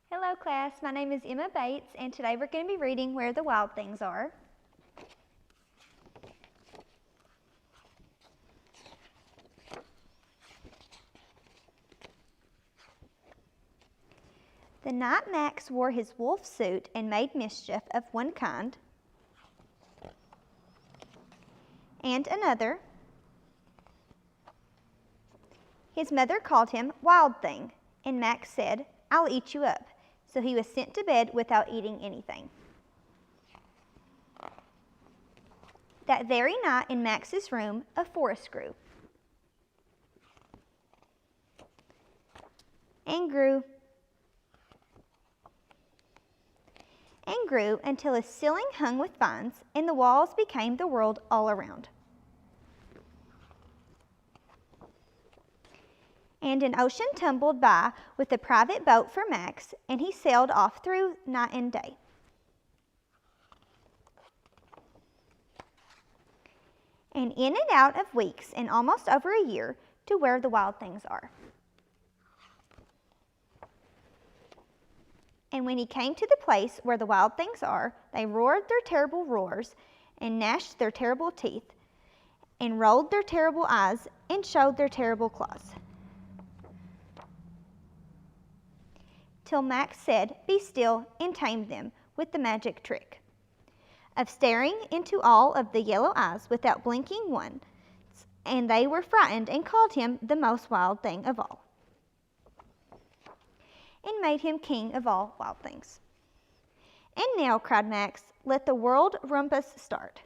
Hello class, my name is Emma Bates and today we're going to be reading Where the Wild Things Are. The night Max wore his wolf suit and made mischief of one kind and another, his mother called him Wild Thing, and Max said, "I'll eat you up." So he was sent to bed without eating anything. That very night in Max's room, a forest grew. And grew. And grew until a ceiling hung with vines, and the walls became the world all around. And an ocean tumbled by with a private boat for Max, and he sailed off through night and day. And in and out of weeks and almost over a year to where the wild things are. And when he came to the place where the wild things are, they roared their terrible roars and gnashed their terrible teeth and rolled their terrible eyes and showed their terrible claws. Till Max said, "Be still," and tamed them with the magic trick of staring into all of the yellow eyes without blinking once, and they were frightened and called him the most wild thing of all, and made him king of all wild things. "And now," cried Max, "let the world rumpus start."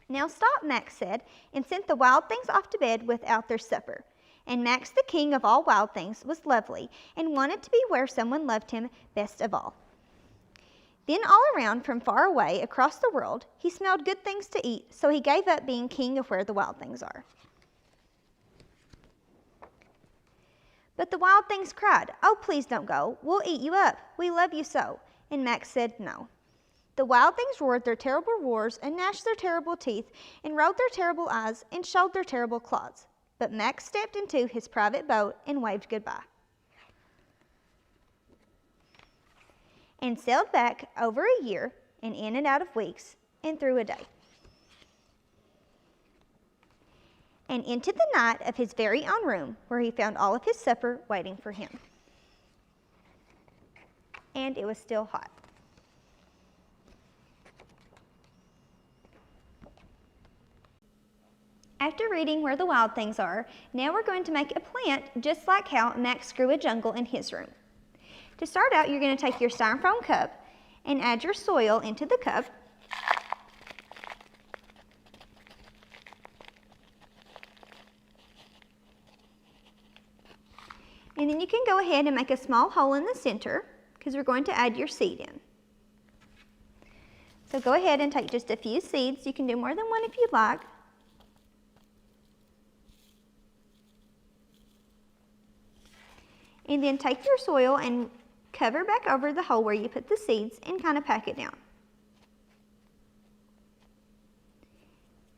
"Now stop," Max said, and sent the wild things off to bed without their supper. And Max, the king of all wild things, was lovely and wanted to be where someone loved him best of all. Then all around, from far away across the world, he smelled good things to eat, so he gave up being king of where the wild things are. But the wild things cried, "Oh, please don't go. We'll eat you up. We love you so." And Max said no. The wild things roared their terrible roars and gnashed their terrible teeth and rolled their terrible eyes and showed their terrible claws. But Max stepped into his private boat and waved goodbye, and sailed back over a year and in and out of weeks and through a day, and into the night of his very own room, where he found all of his supper waiting for him. And it was still hot. After reading Where the Wild Things Are, now we're going to make a plant just like how Max grew a jungle in his room. To start out, you're going to take your styrofoam cup and add your soil into the cup. And then you can go ahead and make a small hole in the center because we're going to add your seed in. So go ahead and take just a few seeds. You can do more than one if you'd like. And then take your soil and cover back over the hole where you put the seeds and kind of pack it down.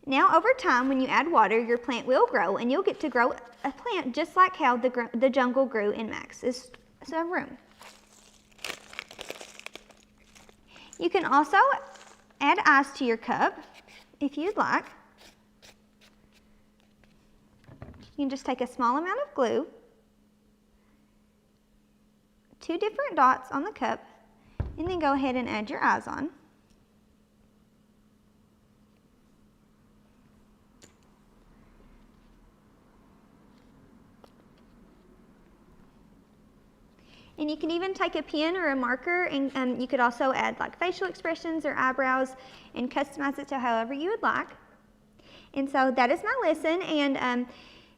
Now over time, when you add water, your plant will grow, and you'll get to grow a plant just like how the jungle grew in Max's room. You can also add ice to your cup if you'd like. You can just take a small amount of glue, 2 different dots on the cup, and then go ahead and add your eyes on. And you can even take a pen or a marker, and you could also add like facial expressions or eyebrows and customize it to however you would like. And so that is my lesson, and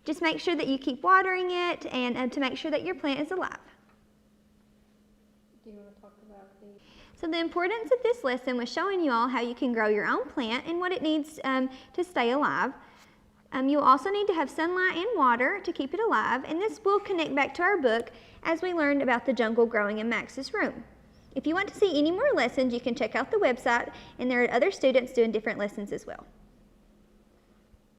just make sure that you keep watering it and to make sure that your plant is alive. Do you want to talk about the... So the importance of this lesson was showing you all how you can grow your own plant and what it needs to stay alive. You'll also need to have sunlight and water to keep it alive, and this will connect back to our book as we learned about the jungle growing in Max's room. If you want to see any more lessons, you can check out the website, and there are other students doing different lessons as well.